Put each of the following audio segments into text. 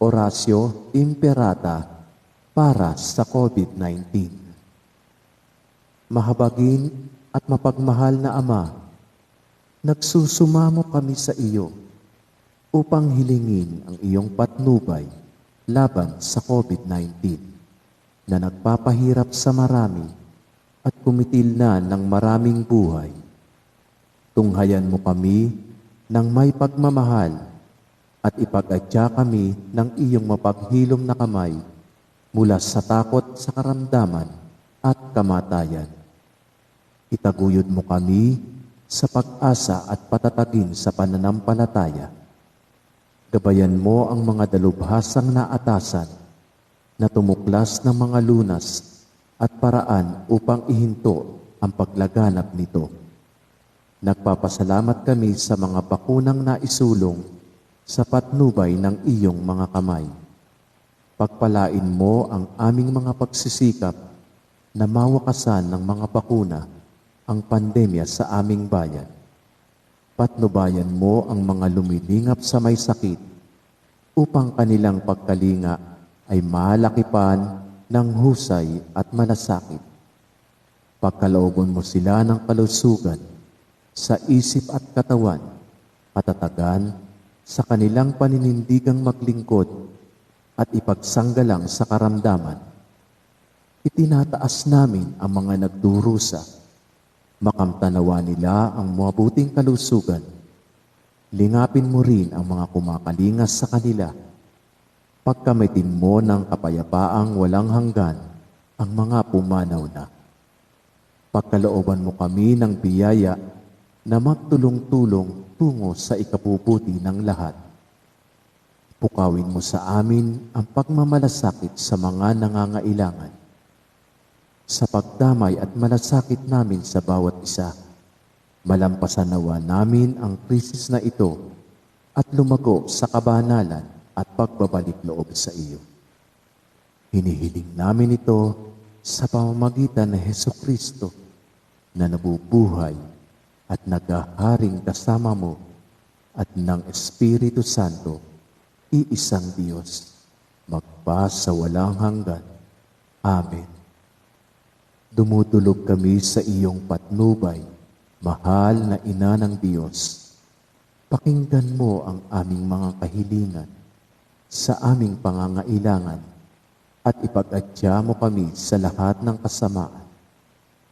Oratio Imperata para sa COVID-19. Mahabagin at mapagmahal na Ama, nagsusumamo kami sa iyo upang hilingin ang iyong patnubay laban sa COVID-19 na nagpapahirap sa marami at kumitil na ng maraming buhay. Tunghayan mo kami ng may pagmamahal at ipag-adya kami ng iyong mapaghilom na kamay mula sa takot sa karamdaman at kamatayan. Itaguyod mo kami sa pag-asa at patatagin sa pananampalataya. Gabayan mo ang mga dalubhasang naatasan na tumuklas ng mga lunas at paraan upang ihinto ang paglaganap nito. Nagpapasalamat kami sa mga bakunang naisulong sa patnubay ng iyong mga kamay. Pagpalain mo ang aming mga pagsisikap na mawakasan ng mga bakuna ang pandemya sa aming bayan. Patnubayan mo ang mga lumilingap sa may sakit upang kanilang pagkalinga ay malakipan ng husay at malasakit. Pagkalooban mo sila ng kalusugan sa isip at katawan, katatagan sa kanilang paninindigang maglingkod at ipagsanggalang sa karamdaman. Itinataas namin ang mga nagdurusa. Makamtanawa nila ang mabuting kalusugan. Lingapin mo rin ang mga kumakalingas sa kanila. Pagkamitin mo ng kapayapaang walang hanggan ang mga pumanaw na. Pagkalooban mo kami ng biyaya na magtulong-tulong tungo sa ikabubuti ng lahat. Pukawin mo sa amin ang pagmamalasakit sa mga nangangailangan. Sa pagdamay at malasakit namin sa bawat isa, malampasan nawa namin ang krisis na ito at lumago sa kabanalan at pagbabalik loob sa iyo. Hinihiling namin ito sa pamamagitan ng Hesukristo na nabubuhay at naghaharing kasama mo at ng Espiritu Santo, iisang Diyos, magpa sa walang hanggan. Amen. Dumudulog kami sa iyong patnubay, mahal na Ina ng Diyos. Pakinggan mo ang aming mga kahilingan sa aming pangangailangan at ipag-adya mo kami sa lahat ng kasamaan.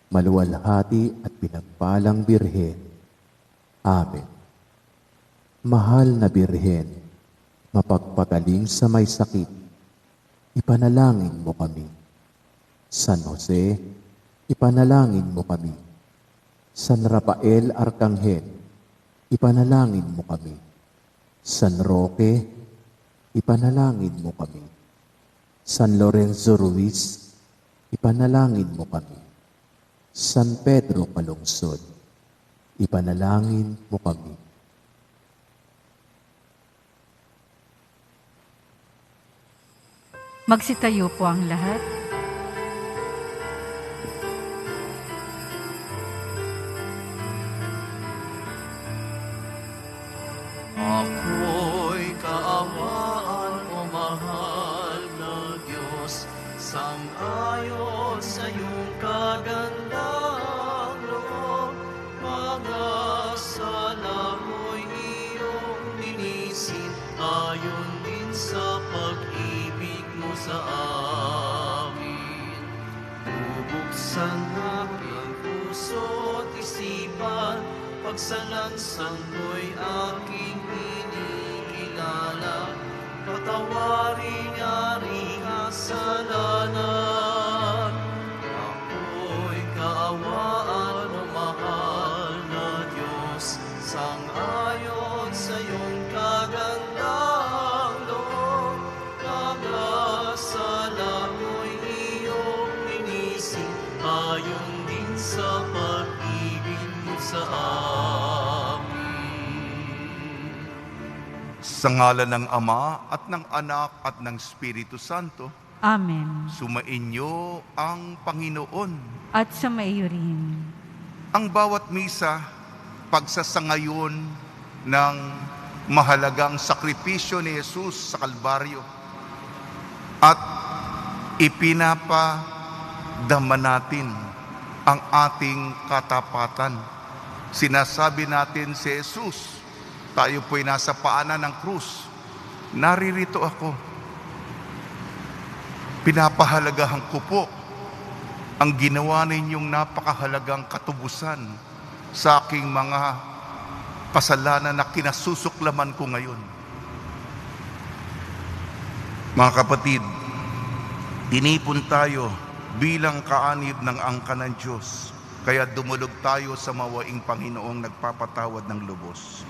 Maluwalhati at pinagpalang Birhen. Amen. Mahal na Birhen, mapagpagaling sa may sakit, ipanalangin mo kami. San Jose, ipanalangin mo kami. San Rafael Arcangel, ipanalangin mo kami. San Roque, ipanalangin mo kami. San Lorenzo Ruiz, ipanalangin mo kami. San Pedro Calungsod, ipanalangin mo kami. Magsitayo po ang lahat. Ako'y kaawaan o mahal na Diyos, sang-ayon sa iyong kagandang loob. Mga sala mo'y iyong linisin, ayon din sa pag-ibig mo sa amin. Bubuksan aking puso't isipan, pagsalansan mo'y aking inikilala. Patawarin aring kasalanan. Ako'y kaawaan o mahal na Diyos, sang-ayon sa iyong kagandang loob. Pag-asala mo'y iyong linisin, ayon din sa pag-ibig mo sa amin. Sa ngalan ng Ama at ng Anak at ng Espiritu Santo, Amen. sumainyo ang Panginoon. At sumaiyo rin. Ang bawat misa, pagsasangayon ng mahalagang sakripisyo ni Jesus sa Kalbaryo, at ipinapadama natin ang ating katapatan. Sinasabi natin si Jesus, tayo po'y nasa paanan ng krus. Naririto ako. Pinapahalagahan ko po ang ginawa ninyong napakahalagang katubusan sa aking mga kasalanan na kinasusuklaman ko ngayon. Mga kapatid, tinipon tayo bilang kaanib ng angka ng Diyos, kaya dumulog tayo sa mawaing Panginoong nagpapatawad ng lubos.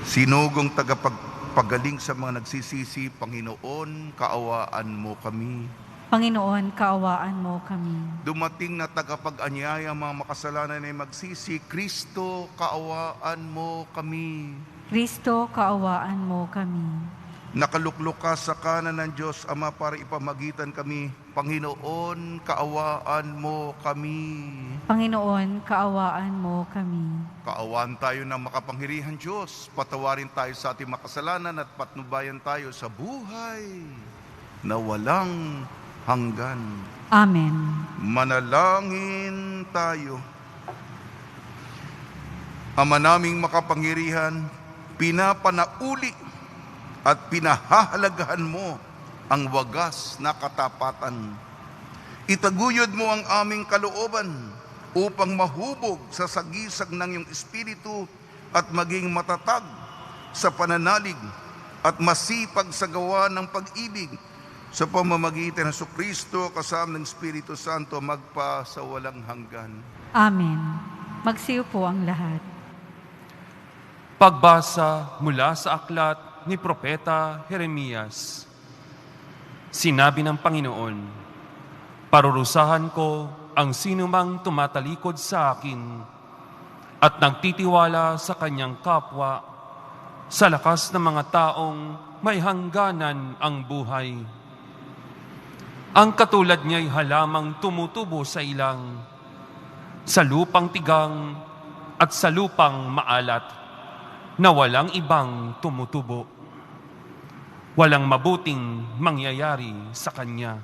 Sinugong tagapagpagaling sa mga nagsisisi, Panginoon, kaawaan mo kami. Panginoon, kaawaan mo kami. Dumating na tagapag-anyaya mga makasalanan ay magsisi, Kristo, kaawaan mo kami. Kristo, kaawaan mo kami. Nakaluklok ka sa kanan ng Diyos Ama para ipamagitan kami. Panginoon, kaawaan mo kami. Panginoon, kaawaan mo kami. Kaawaan tayo ng makapangyarihan Diyos. Patawarin tayo sa ating makasalanan at patnubayan tayo sa buhay na walang hanggan. Amen. Manalangin tayo. Ama naming makapangyarihan, pinapanauli at pinahahalagahan mo ang wagas na katapatan. Itaguyod mo ang aming kalooban upang mahubog sa sagisag ng iyong Espiritu at maging matatag sa pananalig at masipag sa gawa ng pag-ibig sa pamamagitan ng Jesucristo kasama ng Espiritu Santo magpa sa walang hanggan. Amen. Magsiyo po ang lahat. Pagbasa mula sa aklat ni Propeta Jeremias. Sinabi ng Panginoon, parurusahan ko ang sinumang tumatalikod sa akin at nagtitiwala sa kanyang kapwa sa lakas ng mga taong may hangganan ang buhay. Ang katulad niya'y halamang tumutubo sa ilang, sa lupang tigang at sa lupang maalat, na walang ibang tumutubo. Walang mabuting mangyayari sa kanya.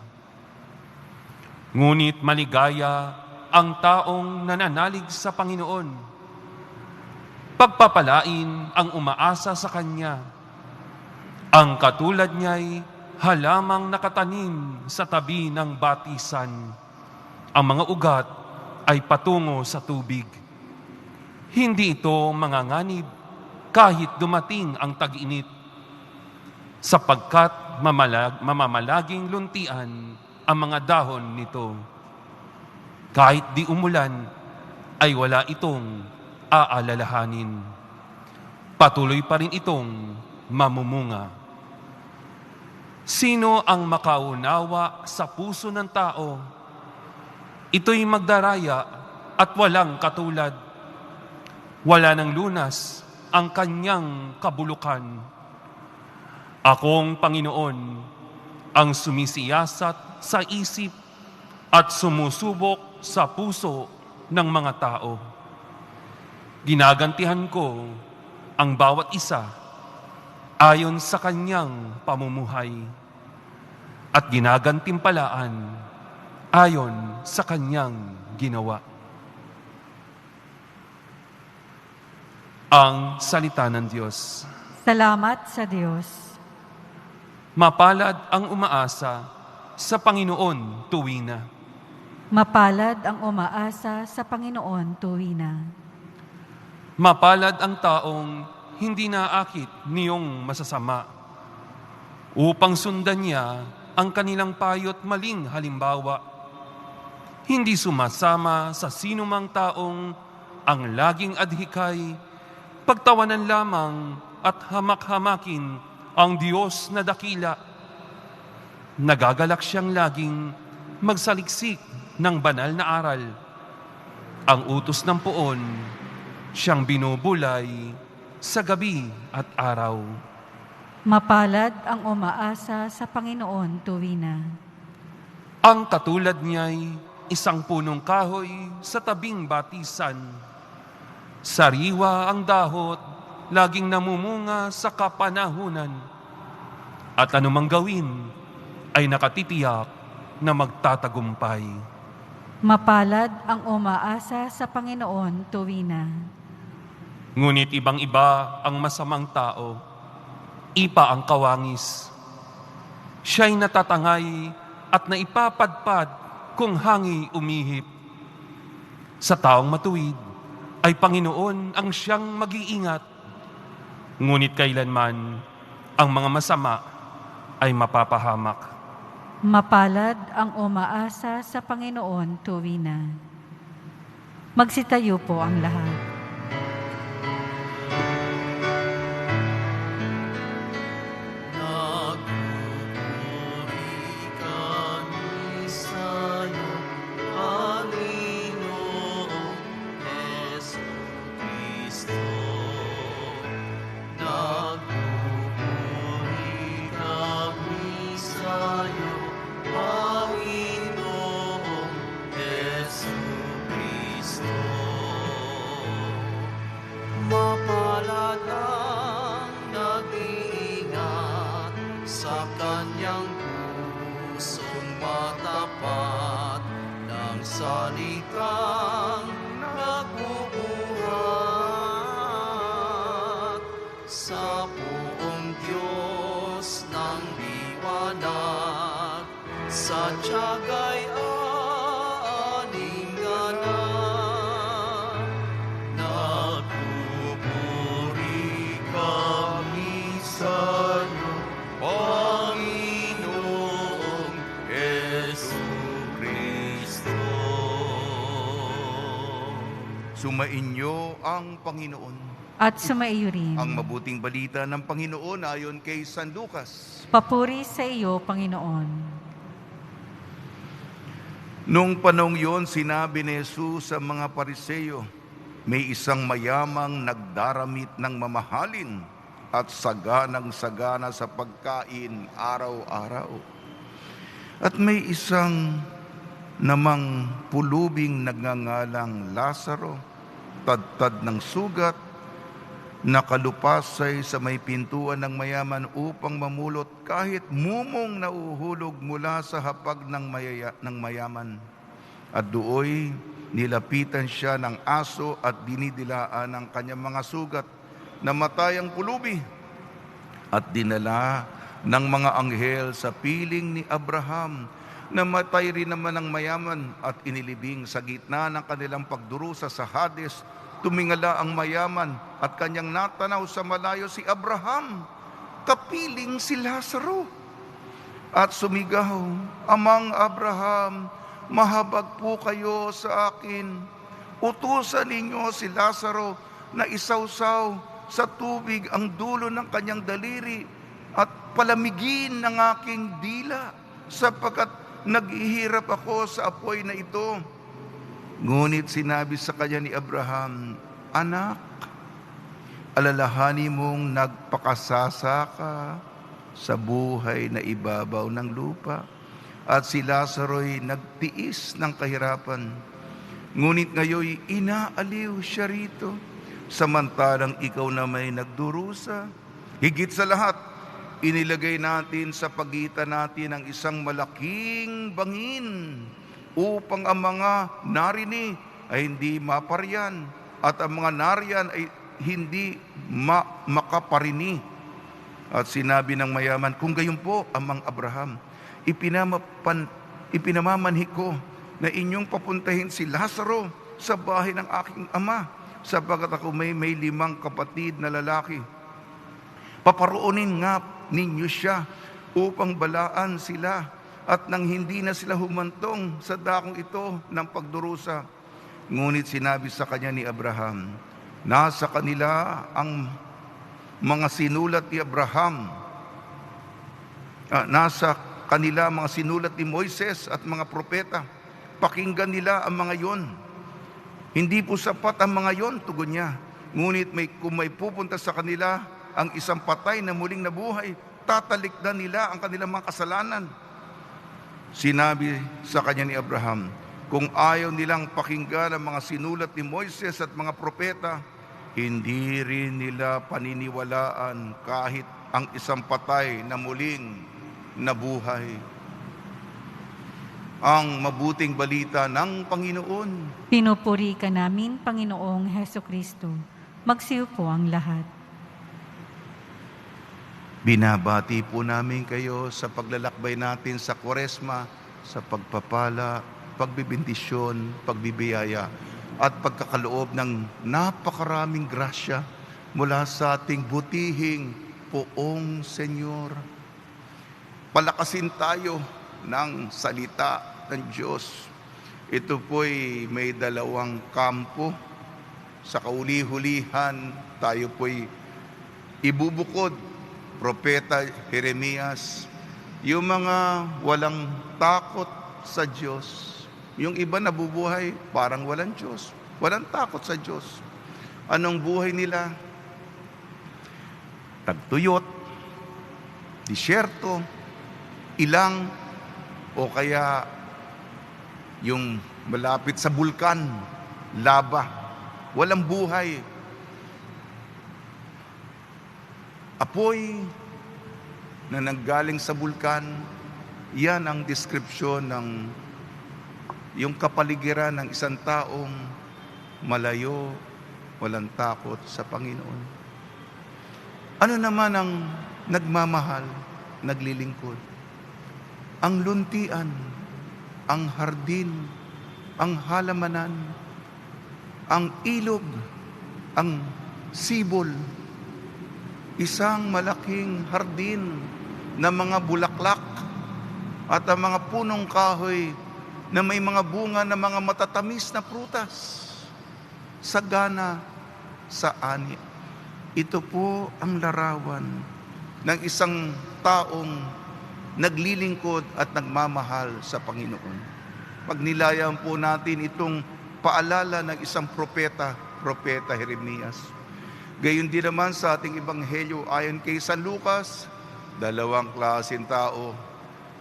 Ngunit maligaya ang taong nananalig sa Panginoon. Pagpapalain ang umaasa sa kanya. Ang katulad niya'y halamang nakatanim sa tabi ng batisan. Ang mga ugat ay patungo sa tubig. Hindi ito manganganib kahit dumating ang tag-init, sapagkat mamamalaging luntian ang mga dahon nito. Kahit di umulan, ay wala itong aalalahanin. Patuloy pa rin itong mamumunga. Sino ang makaunawa sa puso ng tao? Ito'y magdaraya at walang katulad. Wala ng lunas ang kanyang kabulukan. Akong Panginoon ang sumisiyasat sa isip at sumusubok sa puso ng mga tao. Ginagantihan ko ang bawat isa ayon sa kanyang pamumuhay at ginagantimpalaan ayon sa kanyang ginawa. Ang salita ng Diyos. Salamat sa Diyos. Mapalad ang umaasa sa Panginoon tuwina. Mapalad ang umaasa sa Panginoon tuwina. Mapalad ang taong hindi naakit niyong masasama, upang sundan niya ang kanilang payo't maling halimbawa. Hindi sumasama sa sinumang taong ang laging adhikay, pagtawanan lamang at hamak-hamakin ang Diyos na dakila. Nagagalak siyang laging magsaliksik ng banal na aral. Ang utos ng poon, siyang binubulay sa gabi at araw. Mapalad ang umaasa sa Panginoon tuwina. Ang katulad niya'y isang punong kahoy sa tabing batisan. Sariwa ang dahot, laging namumunga sa kapanahunan. At anumang gawin ay nakatitiyak na magtatagumpay. Mapalad ang umaasa sa Panginoon tuwina. Ngunit ibang-iba ang masamang tao, ipa ang kawangis. Siya'y natatangay at naipapadpad kung hangi umihip. Sa taong matuwid ay Panginoon ang siyang mag-iingat. Ngunit kailanman ang mga masama ay mapapahamak. Mapalad ang umaasa sa Panginoon tuwina. Magsitayo po ang lahat. Mapalad ang nag-iingat sa kanyang pusong matapat ng salitang nagbubuhat sa buong Diyos ng liwanag, sa tiyaga'y aning ganap. Nagpupuri kami sa iyo, Panginoong Jesucristo. Sumainyo ang Panginoon. At sumaiyo rin. Ang mabuting balita ng Panginoon ayon kay San Lucas. Papuri sa iyo, Panginoon. Noong panahong yon, sinabi ni Jesus sa mga Pariseo, may isang mayamang nagdaramit ng mamahalin at saganang-sagana sa pagkain araw-araw. At may isang namang pulubing nagngangalang Lazaro, tad-tad ng sugat, nakalupasay sa may pintuan ng mayaman upang mamulot kahit mumong nauhulog mula sa hapag ng mayaman. At dooy nilapitan siya ng aso at dinidilaan ng kanyang mga sugat. Namatay ang pulubi at dinala ng mga anghel sa piling ni Abraham. Namatay rin naman ang mayaman at inilibing sa gitna ng kanilang pagdurusa sa Hades. Tumingala ang mayaman at kanyang natanaw sa malayo si Abraham, kapiling si Lazaro. At sumigaw, Amang Abraham, mahabag po kayo sa akin. Utusan ninyo si Lazaro na isawsaw sa tubig ang dulo ng kanyang daliri at palamigin ng aking dila, sapagkat naghihirap ako sa apoy na ito. Ngunit sinabi sa kanya ni Abraham, Anak, alalahanin mong nagpakasasa ka sa buhay na ibabaw ng lupa, at si Lazaro'y nagtiis ng kahirapan. Ngunit ngayon inaaliw siya rito, samantalang ikaw na may nagdurusa. Higit sa lahat, inilagay natin sa pagitan natin ang isang malaking bangin upang ang mga narini ay hindi maparian at ang mga nariyan ay hindi makaparini. At sinabi ng mayaman, kung gayon po, Amang Abraham, ipinamamanhi ko na inyong papuntahin si Lazaro sa bahay ng aking ama, sapagkat ako may 5 kapatid na lalaki. Paparoonin nga ninyo siya upang balaan sila, at nang hindi na sila humantong sa dakong ito ng pagdurusa. Ngunit sinabi sa kanya ni Abraham, nasa kanila ang mga sinulat ni Abraham, nasa kanila mga sinulat ni Moises at mga propeta. Pakinggan nila ang mga yon. Hindi po sapat ang mga yon, tugon niya. Ngunit kung may pupunta sa kanila ang isang patay na muling nabuhay, tatalikdan nila ang kanilang mga kasalanan. Sinabi sa kanya ni Abraham, kung ayaw nilang pakinggan ang mga sinulat ni Moises at mga propeta, hindi rin nila paniniwalaan kahit ang isang patay na muling nabuhay. ang mabuting balita ng Panginoon. Pinupuri ka namin, Panginoong Heso Kristo. Magsiupo ang lahat. Binabati po namin kayo sa paglalakbay natin sa Kwaresma, sa pagpapala, pagbibindisyon, pagbibiyaya, at pagkakaloob ng napakaraming grasya mula sa ating butihing Poong Senyor. Palakasin tayo ng salita ng Diyos. Ito po'y may dalawang kampo. Sa kauli-hulihan, tayo po'y ibubukod. Propeta Jeremias, yung mga walang takot sa Diyos. Yung iba nabubuhay, parang walang Diyos. Walang takot sa Diyos. Anong buhay nila? Tagtuyot, disyerto, ilang, o kaya yung malapit sa bulkan, laba, walang buhay. Apoy na nanggaling sa bulkan, yan ang deskripsyon ng yung kapaligiran ng isang taong malayo, walang takot sa Panginoon. Ano naman ang nagmamahal, naglilingkod? Ang luntian, ang hardin, ang halamanan, ang ilog, ang sibol, isang malaking hardin na mga bulaklak at ang mga punong kahoy na may mga bunga na mga matatamis na prutas, sagana sa ani. Ito po ang larawan ng isang taong naglilingkod at nagmamahal sa Panginoon. Pagnilayan po natin itong paalala ng isang propeta, Propeta Jeremias. Gayon din naman sa ating ebanghelyo ayon kay San Lucas, dalawang klaseng tao,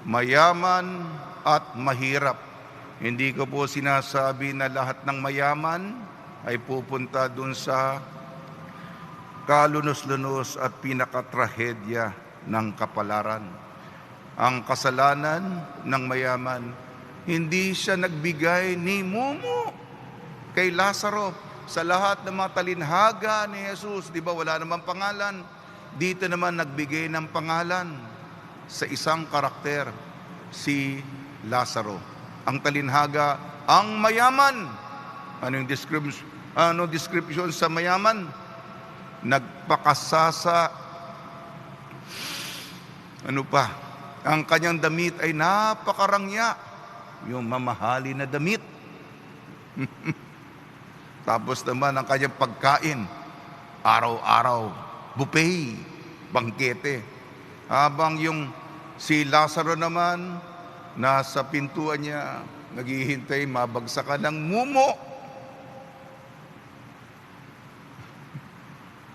mayaman at mahirap. Hindi ko po sinasabi na lahat ng mayaman ay pupunta dun sa kalunos-lunos at pinakatrahedya ng kapalaran. Ang kasalanan ng mayaman, hindi siya nagbigay ni mumu kay Lazaro. Sa lahat ng mga talinhaga ni Jesus, di ba wala namang pangalan? Dito naman nagbigay ng pangalan sa isang karakter, si Lazaro. Ang talinhaga, ang mayaman. Anong description sa mayaman? Nagpakasasa. Ano pa? Ang kanyang damit ay napakarangya. Yung mamahali na damit. Tapos naman ang kanyang pagkain, araw-araw, buffet, bangkete. Habang yung si Lazaro naman, nasa pintuan niya, naghihintay mabagsakan ng mumo.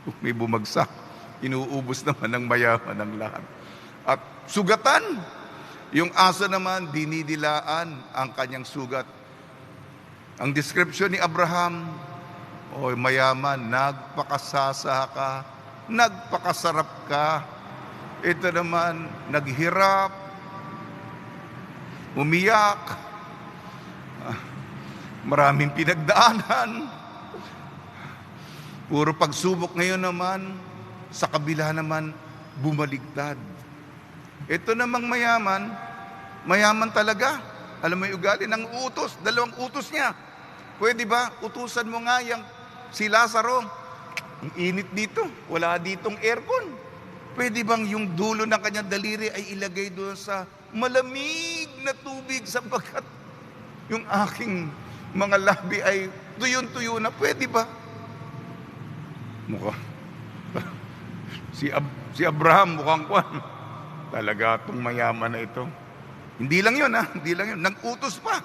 Kung may bumagsak, inuubos naman ng mayaman ng lahat. At sugatan, yung aso naman, dinidilaan ang kanyang sugat. Ang description ni Abraham, oy mayaman, nagpakasasa ka, nagpakasarap ka. Ito naman, naghirap, umiyak, maraming pinagdaanan. Puro pagsubok ngayon naman, sa kabila naman, bumaligtad. Ito namang mayaman, mayaman talaga. Alam mo yung ugali ng utos, dalawang utos niya. Pwede ba, utusan mo nga yung si Lazaro, ang init dito, wala ditong aircon. Pwede bang yung dulo ng kanyang daliri ay ilagay doon sa malamig na tubig sapagkat yung aking mga labi ay tuyon-tuyo na? Pwede ba? Si Abraham mukhang kwan. Talaga itong mayaman na ito. Hindi lang yun, hindi lang yun. Nag-utos pa.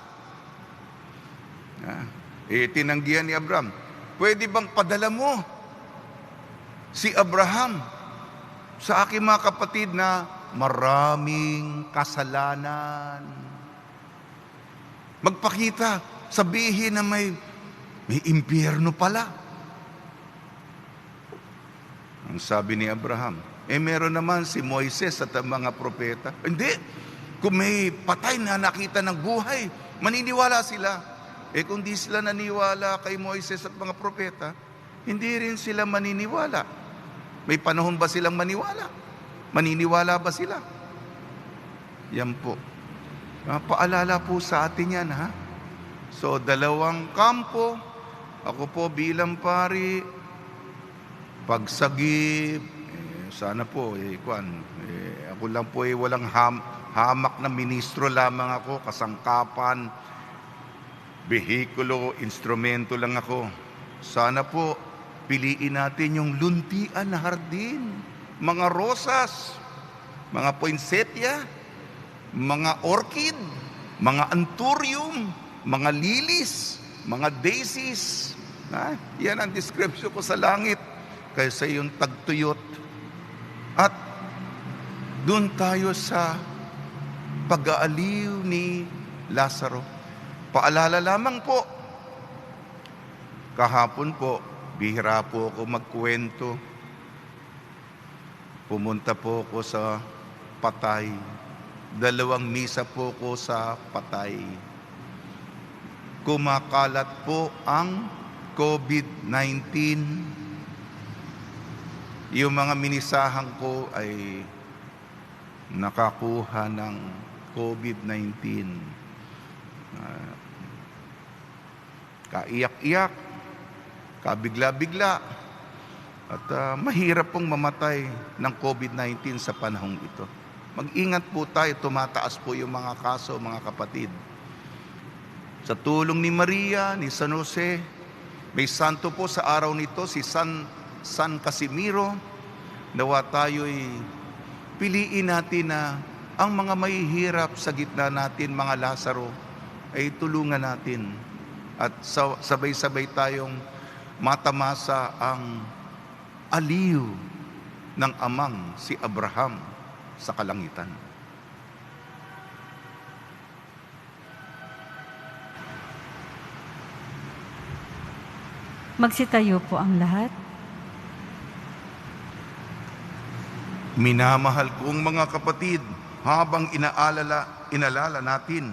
Tinanggihan ni Abraham. Pwede bang padala mo si Abraham sa aking mga kapatid na maraming kasalanan? Magpakita, sabihin na may impyerno pala. Ang sabi ni Abraham, meron naman si Moises at ang mga propeta. Hindi, Kung may patay na nakita ng buhay, maniniwala sila. Kung di sila naniwala kay Moises at mga propeta, hindi rin sila maniniwala. May panahon ba silang maniwala? Maniniwala ba sila? Yan po. Paalala po sa atin yan, ha? So, dalawang kampo. Ako po bilang pari, pagsagip, sana po, ako lang po walang hamak na ministro lamang ako, kasangkapan, behikulo, instrumento lang ako. Sana po, piliin natin yung luntian na hardin, mga rosas, mga poinsettia, mga orchid, mga anthurium, mga lilies, mga daisies. Yan ang description ko sa langit kaysa yung tagtuyot. At doon tayo sa pag-aaliw ni Lazaro. Paalala lamang po, kahapon po, bihira po ako magkwento. Pumunta po ako sa patay. 2 misa po ko sa patay. Kumakalat po ang COVID-19. Yung mga minisahan ko ay nakakuha ng COVID-19. Kaiyak-iyak, kabigla-bigla, at mahirap pong mamatay ng COVID-19 sa panahong ito. Mag-ingat po tayo, tumataas po yung mga kaso, mga kapatid. Sa tulong ni Maria, ni San Jose, may santo po sa araw nito, si San Casimiro. Nawa tayo'y piliin natin na ang mga mahihirap sa gitna natin, mga Lazaro, ay tulungan natin. At sabay-sabay tayong matamasa ang aliw ng amang si Abraham sa kalangitan. Magsitayo po ang lahat. Minamahal kong mga kapatid, habang inalala natin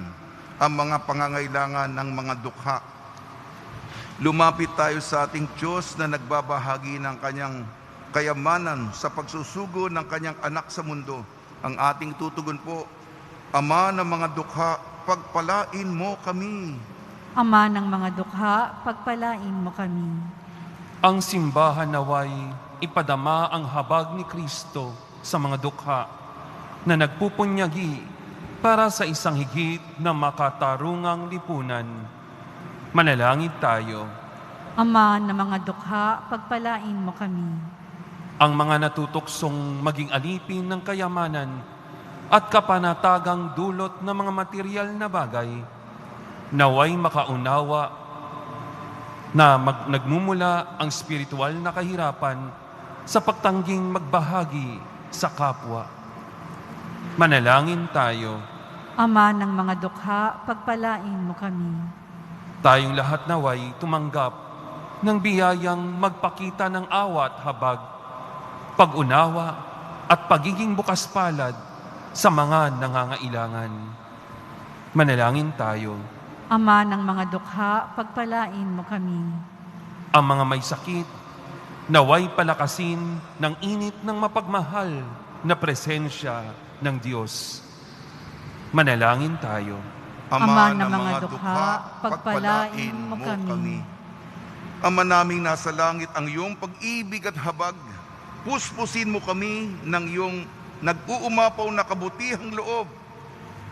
ang mga pangangailangan ng mga dukha, lumapit tayo sa ating Diyos na nagbabahagi ng kanyang kayamanan sa pagsusugo ng kanyang anak sa mundo. Ang ating tutugon po, Ama ng mga dukha, pagpalain mo kami. Ama ng mga dukha, pagpalain mo kami. Ang simbahan naway ipadama ang habag ni Kristo sa mga dukha na nagpupunyagi para sa isang higit na makatarungang lipunan. Manalangin tayo. Ama ng mga dukha, pagpalain mo kami. Ang mga natutuksong maging alipin ng kayamanan at kapanatagang dulot ng mga material na bagay, naway makaunawa na nagmumula ang spiritual na kahirapan sa pagtangging magbahagi sa kapwa. Manalangin tayo. Ama ng mga dukha, pagpalain mo kami. Tayong lahat naway tumanggap ng biyayang magpakita ng awa at habag, pag-unawa at pagiging bukas palad sa mga nangangailangan. Manalangin tayo. Ama ng mga dukha, pagpalain mo kami. Ang mga may sakit, naway palakasin ng init ng mapagmahal na presensya ng Diyos. Manalangin tayo. Ama ng mga dukha, pagpalain mo kami. Ama naming nasa langit, ang iyong pag-ibig at habag, puspusin mo kami ng iyong nag-uumapaw na kabutihang loob.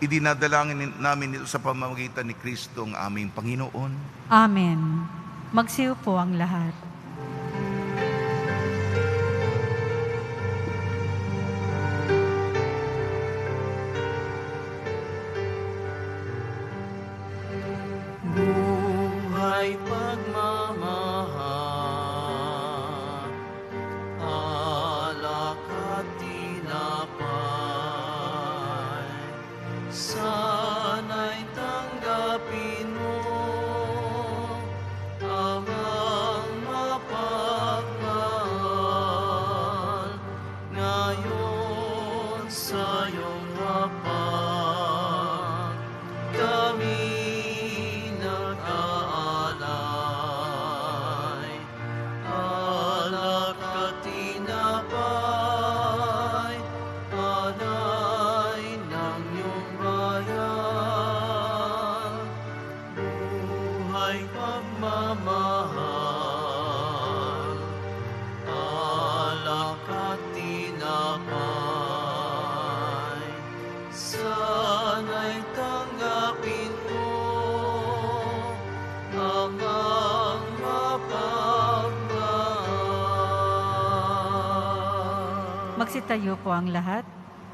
Idinadalangin namin ito sa pamamagitan ni Kristo ang aming Panginoon. Amen. Magsiyo po ang lahat. Buhay pagmamahal, alak at tinapay, sana'y tanggapin mo ang mapagmahal ngayon sa iyong hapag. tinapay. Sana'y tanggapin mo amang mapagmahal. Magsitayo po ang lahat.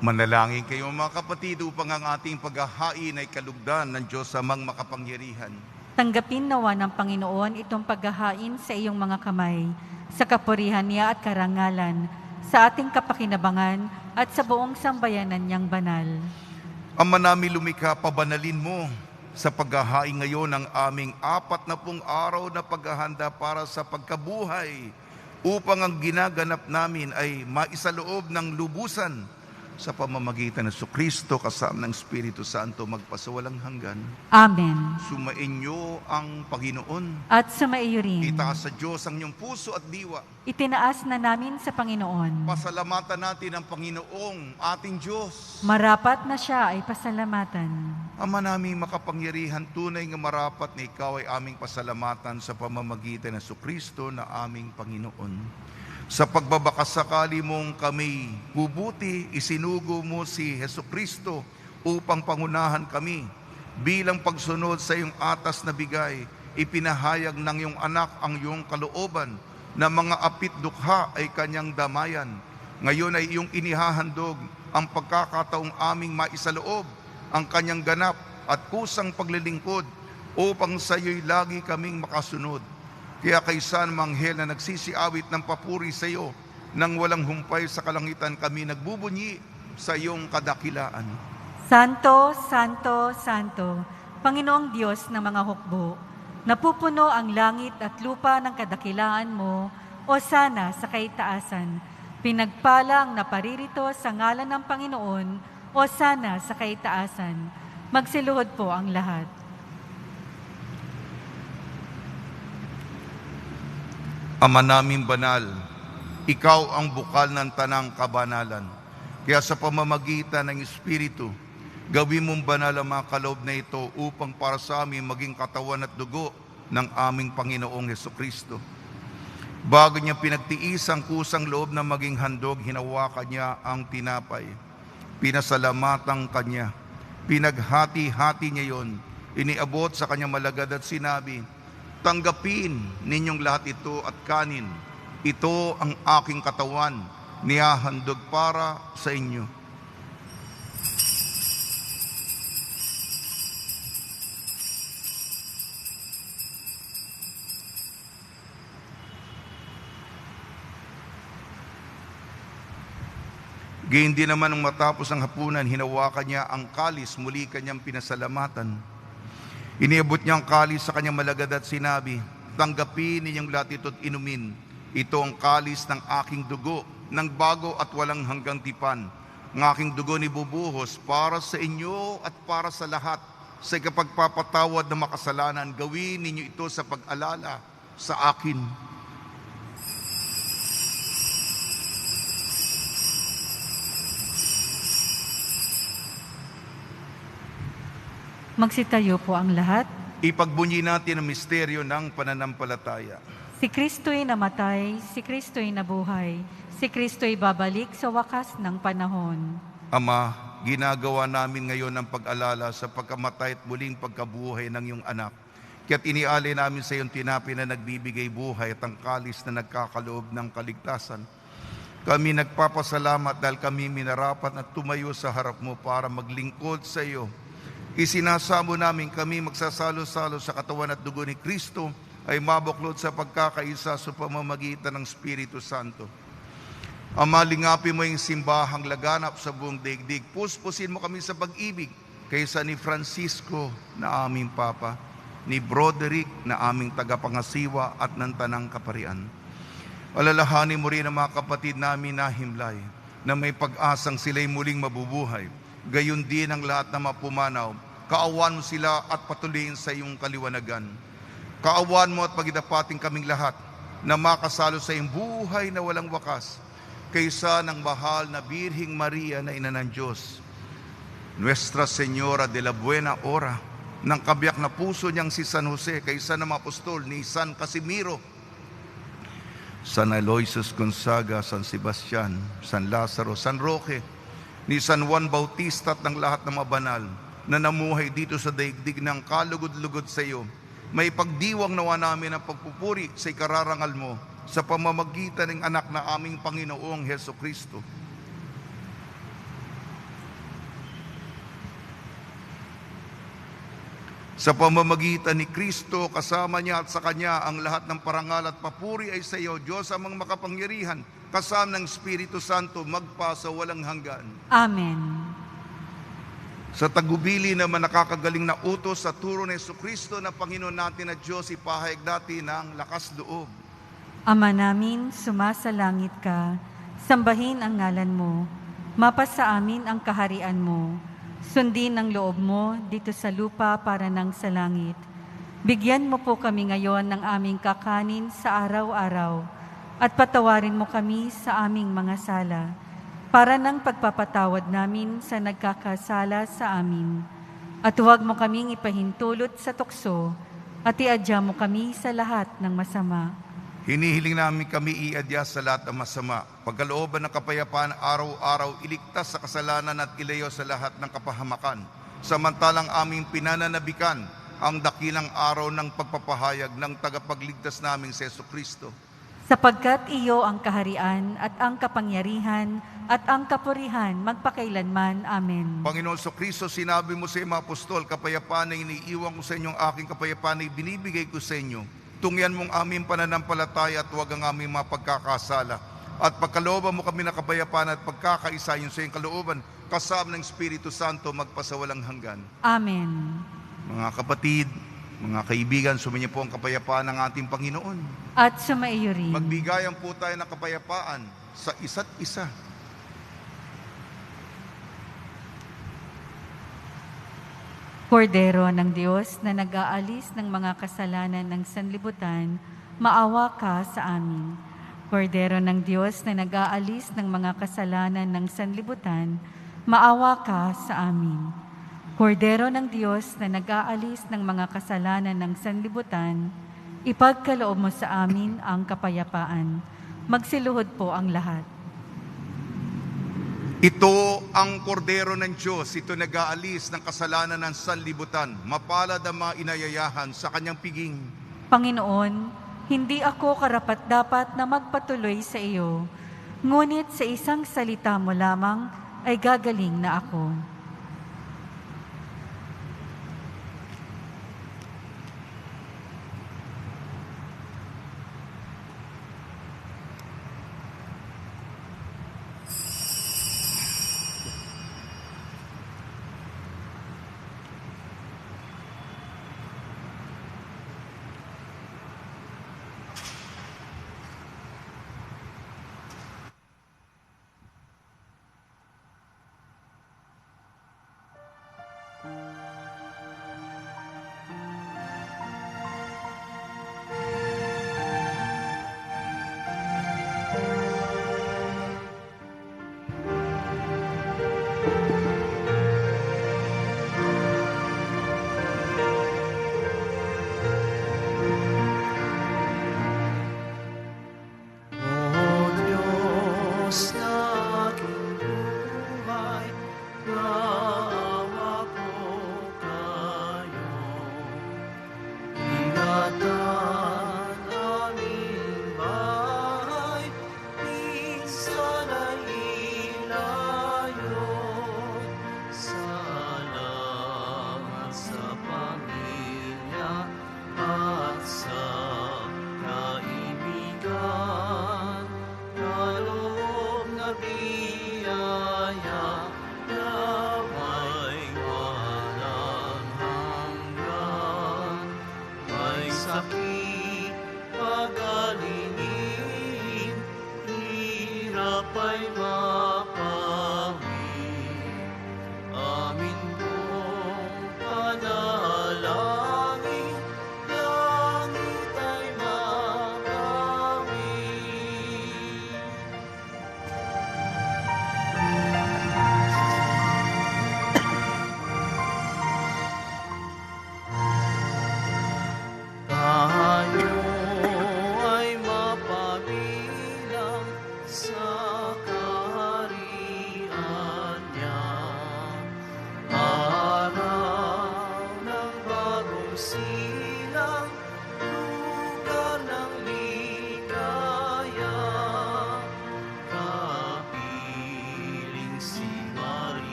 Manalangin kayo mga kapatid upang ang ating paghahain ay kalugdan ng Diyos amang makapangyarihan. Tanggapin nawa ng Panginoon itong paghahain sa iyong mga kamay, sa kapurihan niya at karangalan, sa ating kapakinabangan at sa buong sambayanan niyang banal. Ama namin lumikha, pabanalin mo sa paghahain ngayon ng aming 40 araw na paghahanda para sa pagkabuhay upang ang ginaganap namin ay maisaloob ng lubusan sa pamamagitan ng Kristo kasama ng Espiritu Santo magpasawalang hanggan. Amen. Sumainyo ang Panginoon. At sumaiyo rin. Itaas sa Diyos ang inyong puso at diwa. Itinaas na namin sa Panginoon. Pasalamatan natin ang Panginoong ating Diyos. Marapat na siya ay pasalamatan. Ama naming makapangyarihan, tunay nga marapat na ikaw ay aming pasalamatan sa pamamagitan ng Kristo na aming Panginoon. Sa pagbabakasakali mong kami bubuti, isinugo mo si Kristo upang pangunahan kami. Bilang pagsunod sa iyong atas na bigay, ipinahayag ng iyong anak ang iyong kalooban na mga apit dukha ay kanyang damayan. Ngayon ay iyong inihahandog ang pagkakataong aming maisaloob ang kanyang ganap at kusang paglilingkod upang sa iyo'y lagi kaming makasunod. Kaya kaysa ng anghel na nagsisiawit ng papuri sa iyo, nang walang humpay sa kalangitan kami nagbubunyi sa iyong kadakilaan. Santo, Santo, Santo, Panginoong Diyos ng mga hukbo, napupuno ang langit at lupa ng kadakilaan mo, o sana sa kaitaasan. Pinagpala ang naparirito sa ngalan ng Panginoon, o sana sa kaitaasan. Magsiluhod po ang lahat. Ama naming banal, ikaw ang bukal ng tanang kabanalan. Kaya sa pamamagitan ng Espiritu, gawin mong banal ang mga kaloob na ito upang para sa amin maging katawan at dugo ng aming Panginoong Kristo. Bago niya pinagtiis ang kusang loob na maging handog, hinawakan niya ang tinapay. Pinasalamatan kanya. Pinaghati-hati niya yon. Iniabot sa kanyang malagad at sinabi, tanggapin ninyong lahat ito at kanin. Ito ang aking katawan, nihahandog para sa inyo. Gayun din naman nung matapos ang hapunan, hinawakan niya ang kalis, muli kanyang pinasalamatan. Iniabot niya ang kalis sa kanyang malagad at sinabi, tanggapin ninyong lahat ito at inumin. Ito ang kalis ng aking dugo, ng bago at walang hanggang tipan. Ang aking dugo ni bubuhos para sa inyo at para sa lahat. Sa ikapagpapatawad ng makasalanan, gawin ninyo ito sa pag-alala sa akin. Magsitayo po ang lahat. Ipagbunyi natin ang misteryo ng pananampalataya. Si Kristo'y namatay, si Kristo'y nabuhay, si Kristo'y babalik sa wakas ng panahon. Ama, ginagawa namin ngayon ang pag-alala sa pagkamatay at muling pagkabuhay ng iyong anak. Kaya't inialay namin sa iyong tinapay na nagbibigay buhay at ang kalis na nagkakaloob ng kaligtasan. Kami nagpapasalamat dahil kami minarapat at tumayo sa harap mo para maglingkod sa iyo. Isinasamo namin kami magsasalo-salo sa katawan at dugo ni Kristo ay mabuklod sa pagkakaisa sa pamamagitan ng Espiritu Santo. Ama, lingapin mo yung simbahang laganap sa buong daigdig. Puspusin mo kami sa pag-ibig kaysa ni Francisco na aming Papa, ni Broderick na aming tagapangasiwa at ng Tanang Kaparian. Alalahanin mo rin ang mga kapatid namin na himlay na may pag-asang sila'y muling mabubuhay. Gayon din ang lahat na mapumanaw. Kaawan mo sila at patuloyin sa iyong kaliwanagan. Kaawan mo at pagidapating kaming lahat na makasalo sa iyong buhay na walang wakas kaysa ng mahal na Birhing Maria na ina ng Diyos. Nuestra Señora de la Buena Hora, ng kabiyak na puso niyang si San Jose, kaysa ng apostol ni San Casimiro, San Aloysius Gonzaga, San Sebastian, San Lazaro, San Roque, ni San Juan Bautista at ng lahat ng mga banal na namuhay dito sa daigdig ng kalugod-lugod sa iyo, may pagdiwang nawa namin ang pagpupuri sa ikararangal mo sa pamamagitan ng anak na aming Panginoong Heso Kristo. Sa pamamagitan ni Kristo, kasama niya at sa Kanya, ang lahat ng parangal at papuri ay sa iyo, Diyos amang makapangyarihan, kasama ng Espiritu Santo, magpa sa walang hanggan. Amen. Sa tagubili naman nakakagaling na utos sa turo ni Jesucristo na Panginoon natin at Diyos, ipahayag natin ang lakas loob. Ama namin, sumasalangit ka, sambahin ang ngalan mo, mapasa amin ang kaharian mo. Sundin ang loob mo dito sa lupa para nang sa langit. Bigyan mo po kami ngayon ng aming kakanin sa araw-araw at patawarin mo kami sa aming mga sala para nang pagpapatawad namin sa nagkakasala sa amin. At huwag mo kaming ipahintulot sa tukso at iadya mo kami sa lahat ng masama. Hinihiling namin kami iadya sa lahat ng masama. Pagkalooban ng kapayapaan araw-araw, iligtas sa kasalanan at ilayo sa lahat ng kapahamakan. Samantalang aming pinananabikan ang dakilang araw ng pagpapahayag ng tagapagligtas naming si Jesucristo. Sapagkat iyo ang kaharian at ang kapangyarihan at ang kapurihan magpakailanman. Amen. Panginoon Jesucristo, sinabi mo sa mga apostol, kapayapaan na iniiwan ko sa inyong aking kapayapaan na ibinibigay ko sa inyo. Tungyan mong aming pananampalataya at huwag ang aming mga pagkakasala. At pagkalooban mo kami ng kapayapaan at pagkakaisa yun sa iyong kalooban, kasama ng Espiritu Santo magpasawalang hanggan. Amen. Mga kapatid, mga kaibigan, sumainyo po ang kapayapaan ng ating Panginoon. At sumaiyo rin. Magbigayan po tayo ng kapayapaan sa isa't isa. Kordero ng Diyos na nag-aalis ng mga kasalanan ng sanlibutan, maawa ka sa amin. Kordero ng Diyos na nag-aalis ng mga kasalanan ng sanlibutan, maawa ka sa amin. Kordero ng Diyos na nag-aalis ng mga kasalanan ng sanlibutan, ipagkaloob mo sa amin ang kapayapaan. Magsiluhod po ang lahat. Ito ang kordero ng Diyos, ito nag-aalis ng kasalanan ng sanlibutan. Mapalad ang mga inayayahan sa kanyang piging. Panginoon, hindi ako karapat-dapat na magpatuloy sa iyo, ngunit sa isang salita mo lamang ay gagaling na ako.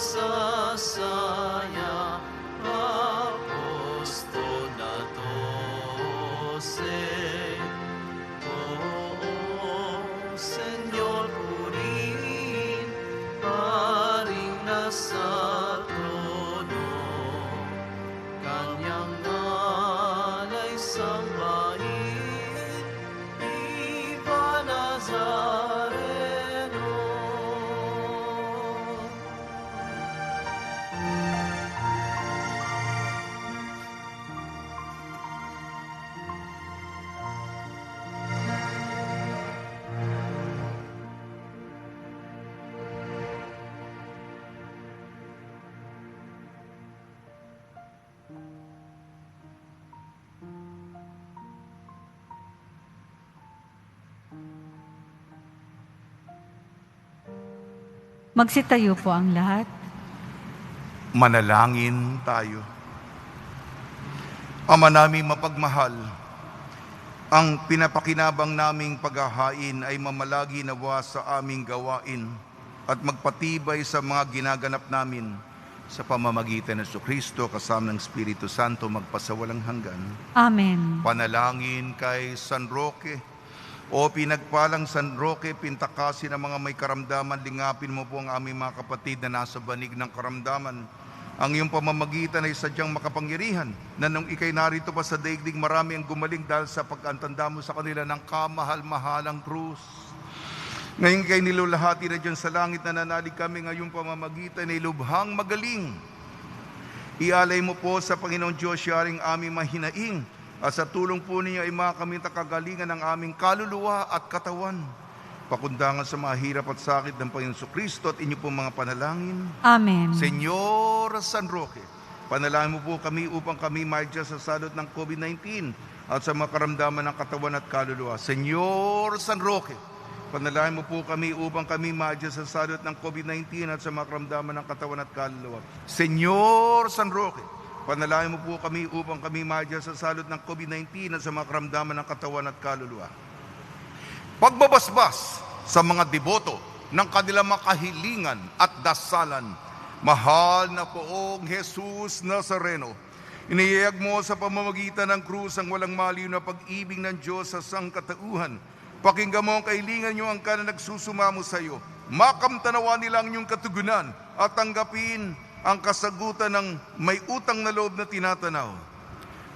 masasaya, apostolado se. Oh, Señor, purin, paring nasa trono, kanyang alay sambahin, Iba Nazareno. Magsitayo po ang lahat. Manalangin tayo. Ama naming mapagmahal, ang pinapakinabang naming paghahain ay mamalagi nawa sa aming gawain at magpatibay sa mga ginaganap namin sa pamamagitan ng Kristo kasama ng Espiritu Santo magpasawalang hanggan. Amen. Panalangin kay San Roque. O pinagpalang San Roque, pintakasin ng mga may karamdaman, lingapin mo po ang aming mga kapatid na nasa banig ng karamdaman. Ang iyong pamamagitan ay sadyang makapangyarihan na nung ikay narito pa sa daigdig, marami ang gumaling dahil sa pagkantanda mo sa kanila ng kamahal-mahalang krus. Ngayon kay nilulahati na dyan sa langit, na nanalig kami ngayong pamamagitan ay lubhang magaling. Ialay mo po sa Panginoong Diyos yaring aming mahinaing, at sa tulong po ninyo ay makamit ang kagalingan ng aming kaluluwa at katawan. Pakundangan sa mga hirap at sakit ng Panginoon Kristo at inyo pong mga panalangin. Amen. Senyor San Roque, panalangin mo po kami upang kami maigya sa salot ng COVID-19 at sa mga karamdaman ng katawan at kaluluwa. Senyor San Roque, panalangin mo po kami upang kami maigya sa salot ng COVID-19 at sa mga karamdaman ng katawan at kaluluwa. Senyor San Roque, panalangin mo po kami upang kami maigya sa salot ng COVID-19 at sa mga karamdaman ng katawan at kaluluwa. Pagbabasbas sa mga deboto ng kanilang makahilingan at dasalan, mahal na poong Jesus Nazareno, iniyayag mo sa pamamagitan ng krus ang walang maliw na pag-ibig ng Diyos sa sangkatauhan. Pakinggan mo ang kahilingan niyo ang kanang nagsusumamo sa iyo. Makamtanawa nila ang iyong katugunan at tanggapin ang kasagutan ng may utang na loob na tinatanaw.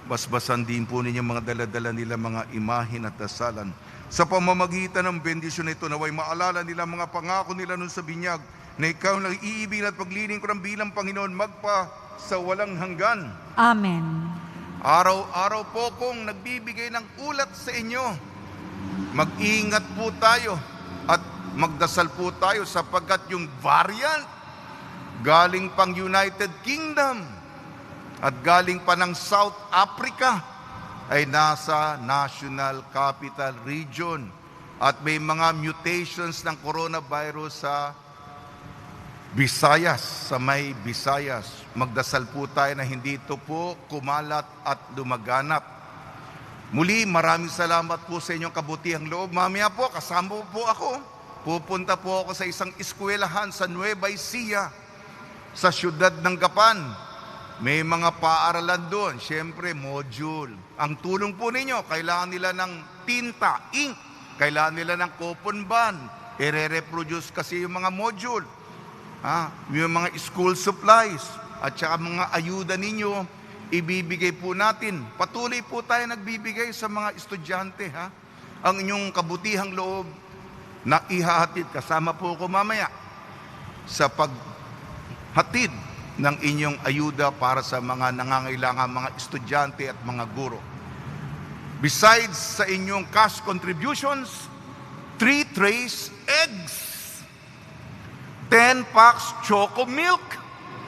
Basbasan din po ninyo mga daladala nila mga imahin at dasalan. Sa pamamagitan ng bendisyon na ito, naway maalala nila mga pangako nila nun sa binyag, na ikaw lang iibig at pagliling ko ng bilang Panginoon magpa sa walang hanggan. Amen. Araw-araw po kong nagbibigay ng ulat sa inyo. Mag-ingat po tayo at magdasal po tayo sapagkat yung variant galing pang United Kingdom at galing pa ng South Africa ay nasa National Capital Region at may mga mutations ng coronavirus sa Visayas, sa may Visayas. Magdasal po tayo na hindi ito po kumalat at lumaganap. Muli, maraming salamat po sa inyong kabutihang loob. Mamaya po, kasama po ako. Pupunta po ako sa isang eskwelahan sa Nueva Ecija, sa siyudad ng Gapan. May mga paaralan doon, siyempre module. Ang tulong po ninyo, kailangan nila ng tinta, ink, kailangan nila ng coupon band, i-reproduce kasi yung mga module. Yung mga school supplies, at saka mga ayuda ninyo, ibibigay po natin. Patuloy po tayo nagbibigay sa mga estudyante. Ang inyong kabutihang loob na ihahatid, kasama po ko mamaya sa paghatid ng inyong ayuda para sa mga nangangailangan, mga estudyante at mga guro. Besides sa inyong cash contributions, 3 trays eggs, 10 packs choco milk,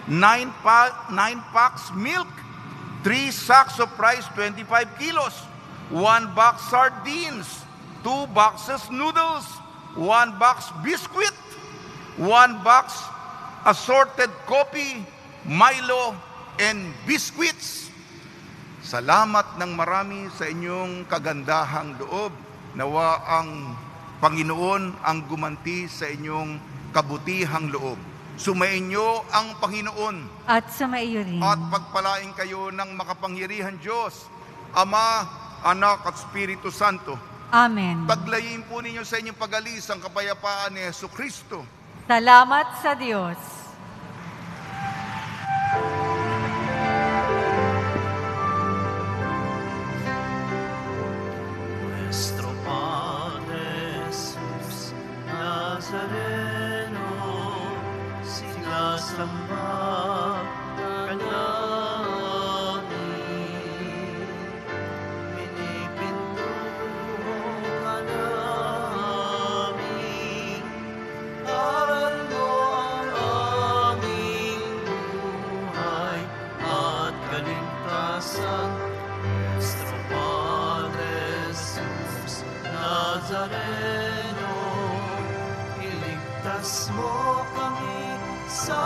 9 packs milk, 3 sacks of rice 25 kilos, 1 box sardines, 2 boxes noodles, 1 box biscuit, 1 box assorted coffee, Milo, and biscuits. Salamat ng marami sa inyong kagandahang loob. Nawa ang Panginoon ang gumanti sa inyong kabutihang loob. Sumainyo ang Panginoon At sumaiyo rin. at pagpalain kayo ng makapangyarihan Diyos, Ama, Anak at Espiritu Santo. Amen. Paglayin po ninyo sa inyong pag-alis ang kapayapaan ni Jesucristo. Salamat sa Diyos. Nuestro Padre Jesús Nazareno, sinasamba ka namin. Pinipintuho ka namin. Aral mo ang aming buhay at kaligtasan. Nuestro Padre Jesus Nazareno, iligtas mo kami sa